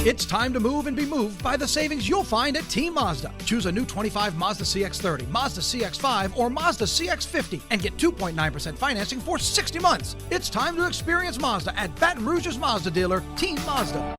It's time to move and be moved by the savings you'll find at Team Mazda. Choose a new 25 Mazda CX-30, Mazda CX-5, or Mazda CX-50 and get 2.9% financing for 60 months. It's time to experience Mazda at Baton Rouge's Mazda dealer, Team Mazda.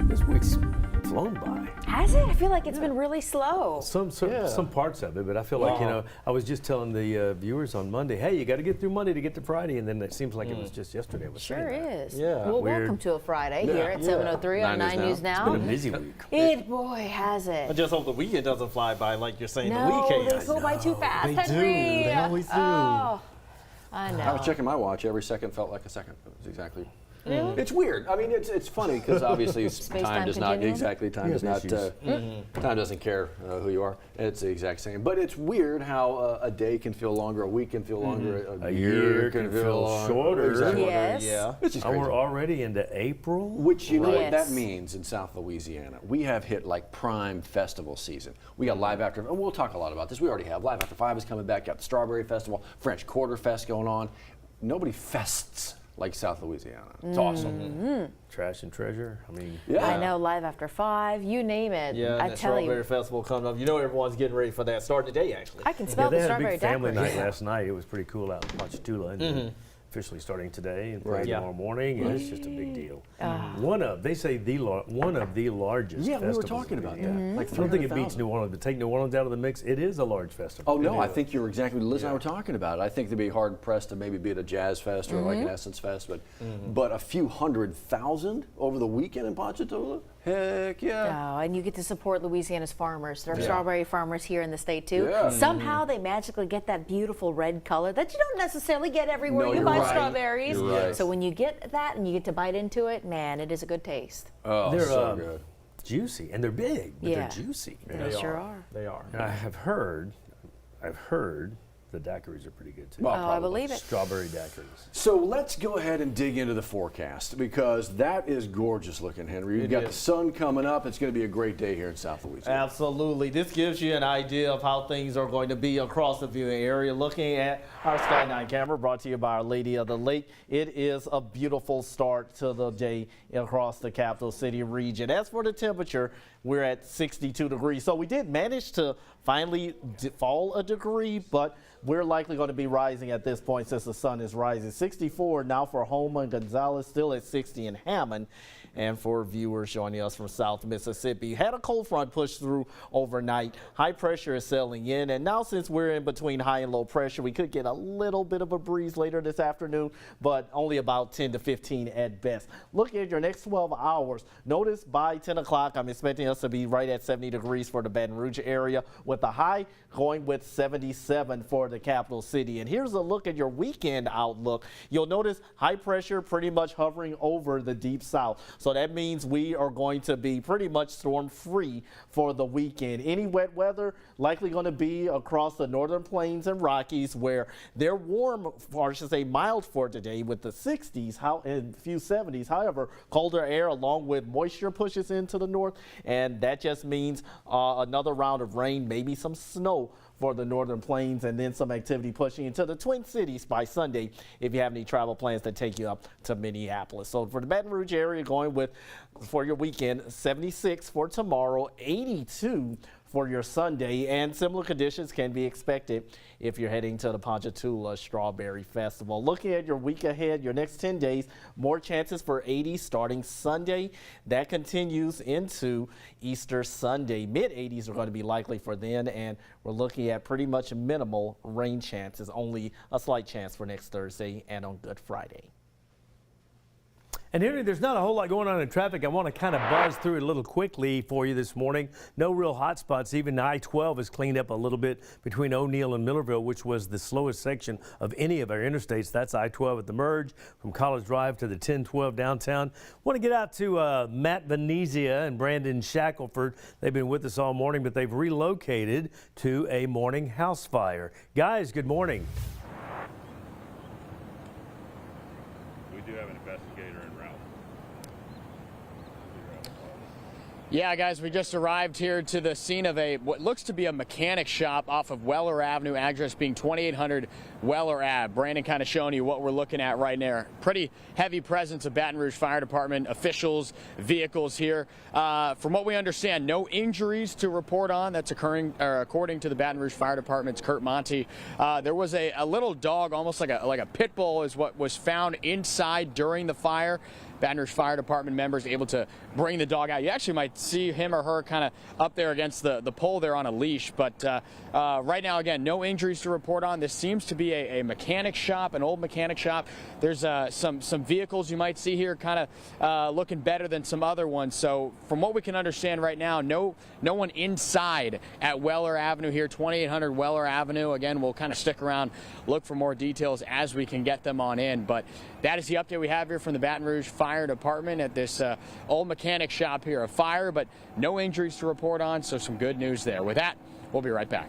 This week's flown by. Has it? I feel like it's been really slow. Some parts of it, but I feel like, I was just telling the viewers on Monday, hey, you got to get through Monday to get to Friday, and then it seems like it was just yesterday. Sure is. Yeah. Well, Weird. welcome to a Friday here at 7:03 on 9 News Now. It's been a busy week. Boy, has it. I just hope the weekend doesn't fly by like you're saying No, the weekend. they go by too fast, They Henry. do. They always do. Oh, I know. I was checking my watch. Every second felt like a second. It was exactly. Really? It's weird. I mean, it's funny because obviously time does not continuum? time does not time doesn't care who you are. It's the exact same. But it's weird how a day can feel longer, a week can feel longer, A year can feel shorter. Exactly. Yes. Yeah. It's just And crazy. we're already into April. Which, you know what Yes. that means in South Louisiana? We have hit like prime festival season. We got Live After, and we'll talk a lot about this. We already have. Live After 5 is coming back. Got the Strawberry Festival, French Quarter Fest going on. Nobody fests like South Louisiana. It's awesome. Trash and treasure. I mean, Yeah. I know, Live After 5, you name it. Yeah, I and the tell Strawberry you. Festival coming up. You know everyone's getting ready for that. Start today, actually. I can smell they the had a strawberry big family daiquiri. night last night. It was pretty cool out in Ponchatoula, and officially starting today and Right. tomorrow morning. And it's just a big deal. They say one of the largest. Yeah, we were festivals talking in about Louisiana. that. Like I don't think it beats 300,000. New Orleans, but take New Orleans out of the mix, it is a large festival. Oh, no, I It is. think you're exactly, Liz and I were talking about it. I think they'd be hard pressed to maybe beat a Jazz Fest or like an Essence Fest, but a few 100,000 over the weekend in Ponchatoula? Heck yeah. Oh, and you get to support Louisiana's farmers. There are strawberry farmers here in the state too. Yeah. Somehow they magically get that beautiful red color that you don't necessarily get everywhere No, you you're buy right. strawberries. You're right. So when you get that and you get to bite into it, man, it is a good taste. Oh, They're so good. juicy, and they're big, but Yeah. they're juicy. They sure are. They are. And I've heard the daiquiris are pretty good too. Well, Oh, I probably. believe it. Strawberry daiquiris. So let's go ahead and dig into the forecast because that is gorgeous looking, Henry. You've got the sun coming up. It's going to be a great day here in South Louisiana. Absolutely. This gives you an idea of how things are going to be across the viewing area. Looking at our Sky 9 camera brought to you by Our Lady of the Lake. It is a beautiful start to the day across the capital city region. As for the temperature, we're at 62 degrees. So we did manage to finally fall a degree, but we're likely going to be rising at this point since the sun is rising. 64 now for Houma and Gonzales, still at 60 in Hammond. And for viewers joining us from South Mississippi, had a cold front push through overnight. High pressure is settling in, and now since we're in between high and low pressure, we could get a little bit of a breeze later this afternoon, but only about 10 to 15 at best. Look at your next 12 hours. Notice by 10 o'clock, I'm expecting us to be right at 70 degrees for the Baton Rouge area, with the high going with 77 for the capital city. And here's a look at your weekend outlook. You'll notice high pressure pretty much hovering over the deep south. So that means we are going to be pretty much storm free for the weekend. Any wet weather likely going to be across the northern plains and Rockies, where they're warm, or I should say mild for today, with the 60s and few 70s. However, colder air along with moisture pushes into the north, and that just means another round of rain, maybe some snow for the northern plains, and then some activity pushing into the Twin Cities by Sunday if you have any travel plans that take you up to Minneapolis. So for the Baton Rouge area, going with for your weekend, 76 for tomorrow, 82 for your Sunday, and similar conditions can be expected if you're heading to the Ponchatoula Strawberry Festival. Looking at your week ahead, your next 10 days, more chances for 80s starting Sunday. That continues into Easter Sunday. Mid-80s are going to be likely for then, and we're looking at pretty much minimal rain chances, only a slight chance for next Thursday and on Good Friday. And Henry, there's not a whole lot going on in traffic. I want to kind of buzz through it a little quickly for you this morning. No real hot spots. Even I-12 is cleaned up a little bit between O'Neill and Millerville, which was the slowest section of any of our interstates. That's I-12 at the merge from College Drive to the 1012 downtown. Want to get out to Matt Venezia and Brandon Shackelford. They've been with us all morning, but they've relocated to a morning house fire. Guys, good morning. We do have an investigator en route. Yeah, guys, we just arrived here to the scene of what looks to be a mechanic shop off of Weller Avenue, address being 2800 Weller Ave. Brandon kind of showing you what we're looking at right there. Pretty heavy presence of Baton Rouge Fire Department officials, vehicles here. From what we understand, no injuries to report on. That's occurring, according to the Baton Rouge Fire Department's Kurt Monty. There was a little dog, almost like a pit bull, is what was found inside during the fire. Baton Rouge Fire Department members able to bring the dog out. You actually might see him or her kind of up there against the pole there on a leash. But right now, again, no injuries to report on. This seems to be a mechanic shop, an old mechanic shop. There's some vehicles you might see here kind of looking better than some other ones. So from what we can understand right now, no one inside at Weller Avenue here, 2800 Weller Avenue. Again, we'll kind of stick around, look for more details as we can get them on in. But that is the update we have here from the Baton Rouge Fire Department at this old mechanic shop here. A fire, but no injuries to report on, so some good news there. With that, we'll be right back.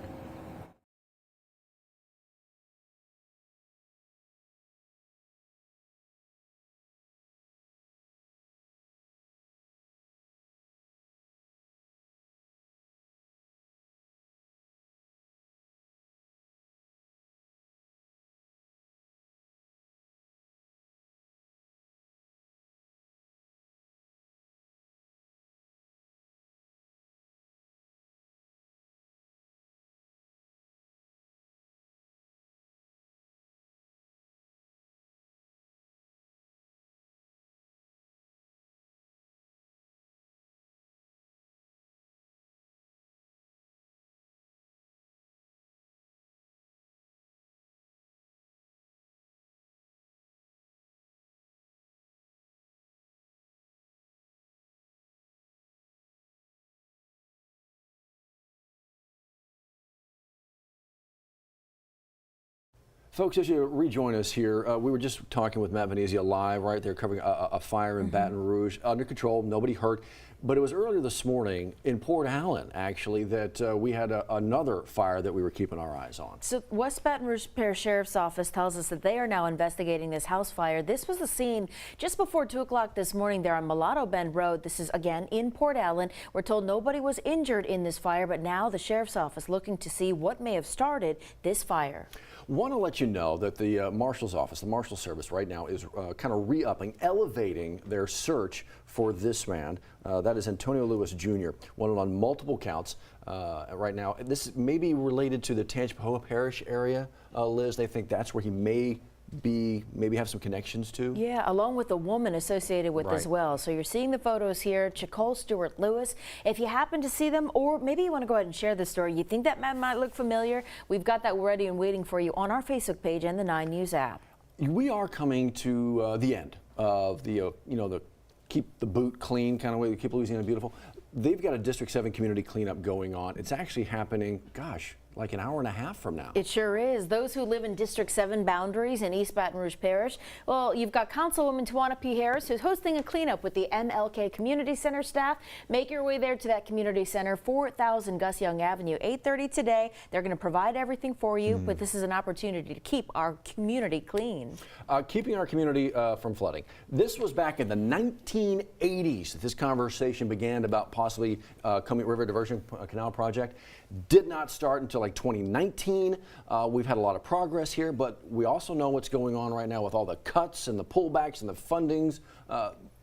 Folks, as you rejoin us here, we were just talking with Matt Venezia live, right? They're covering a fire in Baton Rouge, under control, nobody hurt. But it was earlier this morning in Port Allen, actually, that we had another fire that we were keeping our eyes on. So West Baton Rouge Parish Sheriff's Office tells us that they are now investigating this house fire. This was the scene just before 2 o'clock this morning there on Mulatto Bend Road. This is, again, in Port Allen. We're told nobody was injured in this fire, but now the Sheriff's Office looking to see what may have started this fire. Want to let you know that the Marshal's Office, the Marshal Service right now is kind of re-upping, elevating their search for this man. That is Antonio Lewis Jr., wanted on multiple counts right now. This may be related to the Tangipahoa Parish area, Liz. They think that's where he maybe have some connections to. Yeah, along with a woman associated with as well. So you're seeing the photos here, Chacole Stewart Lewis. If you happen to see them, or maybe you want to go ahead and share this story, you think that man might look familiar, we've got that ready and waiting for you on our Facebook page and the 9 News app. We are coming to the end of the, the keep the boot clean kind of way, keep Louisiana beautiful. They've got a District 7 community cleanup going on. It's actually happening, gosh, like an hour and a half from now. It sure is. Those who live in District 7 boundaries in East Baton Rouge Parish, well, you've got Councilwoman Tawana P. Harris, who's hosting a cleanup with the MLK Community Center staff. Make your way there to that community center, 4000 Gus Young Avenue, 8:30 today. They're going to provide everything for you, but this is an opportunity to keep our community clean. Keeping our community from flooding. This was back in the 1980s that this conversation began about possibly Comeat River Diversion Canal Project. Did not start until like 2019. We've had a lot of progress here, but we also know what's going on right now with all the cuts and the pullbacks and the fundings.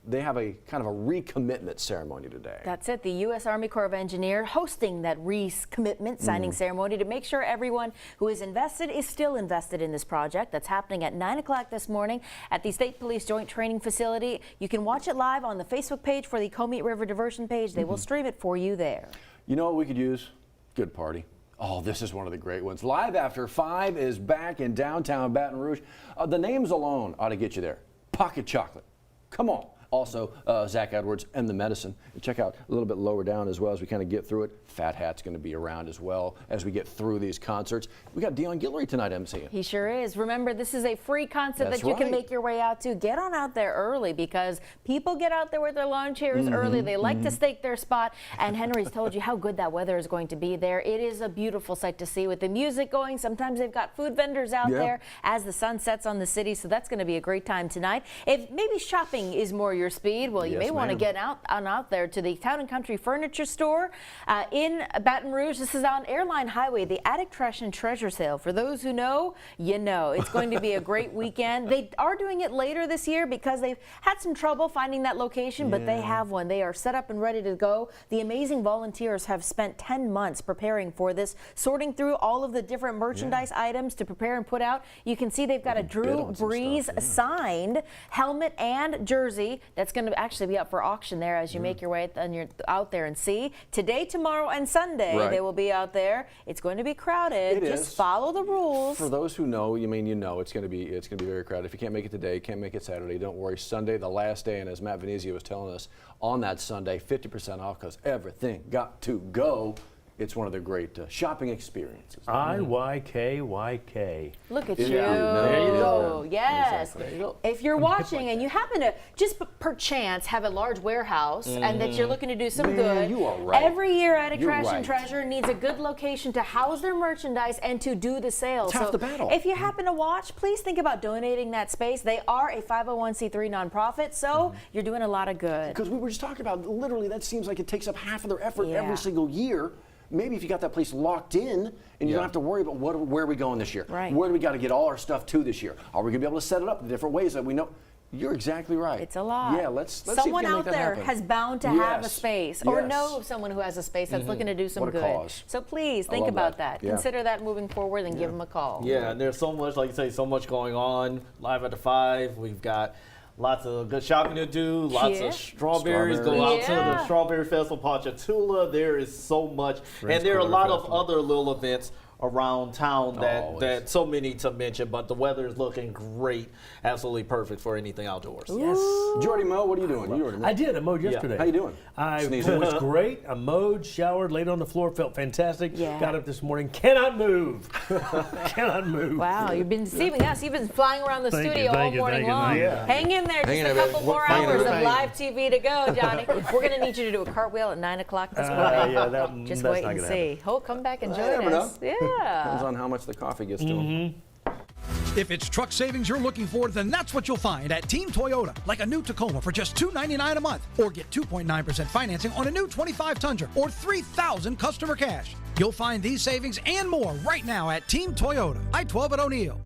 They have a kind of a recommitment ceremony today. That's it. The U.S. Army Corps of Engineers hosting that recommitment signing ceremony to make sure everyone who is invested is still invested in this project. That's happening at 9 o'clock this morning at the State Police Joint Training Facility. You can watch it live on the Facebook page for the Comeat River Diversion page. They will stream it for you there. You know what we could use? Good party. Oh, this is one of the great ones. Live After 5 is back in downtown Baton Rouge. The names alone ought to get you there. Pocket Chocolate. Come on. Also, Zach Edwards and the Medicine. And check out a little bit lower down as well as we kind of get through it. Fat Hat's going to be around as well as we get through these concerts. We got Dion Guillory tonight emceeing. He sure is. Remember, this is a free concert that you can make your way out to. Get on out there early because people get out there with their lawn chairs early. They like to stake their spot. And Henry's told you how good that weather is going to be there. It is a beautiful sight to see with the music going. Sometimes they've got food vendors out there as the sun sets on the city. So that's going to be a great time tonight. If maybe shopping is more your speed, well, you Yes, may want to ma'am. get out there to the Town and Country Furniture Store in Baton Rouge. This is on Airline Highway, the Attic Trash and Treasure Sale. For those who know, you know. It's going to be a great weekend. They are doing it later this year because they've had some trouble finding that location, but they have one. They are set up and ready to go. The amazing volunteers have spent 10 months preparing for this, sorting through all of the different merchandise items to prepare and put out. You can see they've got a Drew Brees signed helmet and jersey that's going to actually be up for auction there as you make your way out there and see. Today, tomorrow, and Sunday, they will be out there. It's going to be crowded. Just follow the rules. For those who know, you know it's going to be very crowded. If you can't make it today, can't make it Saturday, don't worry. Sunday, the last day, and as Matt Venezia was telling us, on that Sunday, 50% off because everything got to go. It's one of the great shopping experiences. IYKYK. Look at you. There you go. Yes. Exactly. If you're watching and you happen to just perchance have a large warehouse and that you're looking to do some good, you are right. every year Attic You're Trash and right. Treasure needs a good location to house their merchandise and to do the sale. It's half the battle. If you happen to watch, please think about donating that space. They are a 501c3 nonprofit, so you're doing a lot of good. Because we were just talking about, literally, that seems like it takes up half of their effort every single year. Maybe if you got that place locked in and you don't have to worry about where are we going this year? Right. Where do we got to get all our stuff to this year? Are we going to be able to set it up in different ways that we know? You're exactly right. It's a lot. Yeah, let's see if someone we can out make that there happen. has bound to have a space or know of someone who has a space that's looking to do some What a good. cause. So please think love about that. that. Yeah. Consider that moving forward and give them a call. Yeah, and there's so much, like you say, so much going on. Live at the 5, we've got lots of good shopping to do, lots of strawberries. Go out to the Strawberry Festival, Ponchatoula. There is so much. And there are a lot of other little events around town that so many to mention, but the weather is looking great, absolutely perfect for anything outdoors. Yes. Did you already mow? What are you doing? You already mowed. I did. I mowed yesterday. How you doing? It was great. I mowed, showered, laid on the floor, felt fantastic. Yeah. Got up this morning. Cannot move. Cannot move. Wow, you've been deceiving us. You've been flying around the studio all morning long. Yeah. Hang in there. Just a couple more hours of live TV to go, Johnny. We're going to need you to do a cartwheel at 9 o'clock this morning. Just that's wait not and gonna see. Oh, come back and join never us. Yeah. Depends on how much the coffee gets to them. If it's truck savings you're looking for, then that's what you'll find at Team Toyota. Like a new Tacoma for just $299 a month. Or get 2.9% financing on a new 25 Tundra or $3,000 customer cash. You'll find these savings and more right now at Team Toyota. I-12 at O'Neill.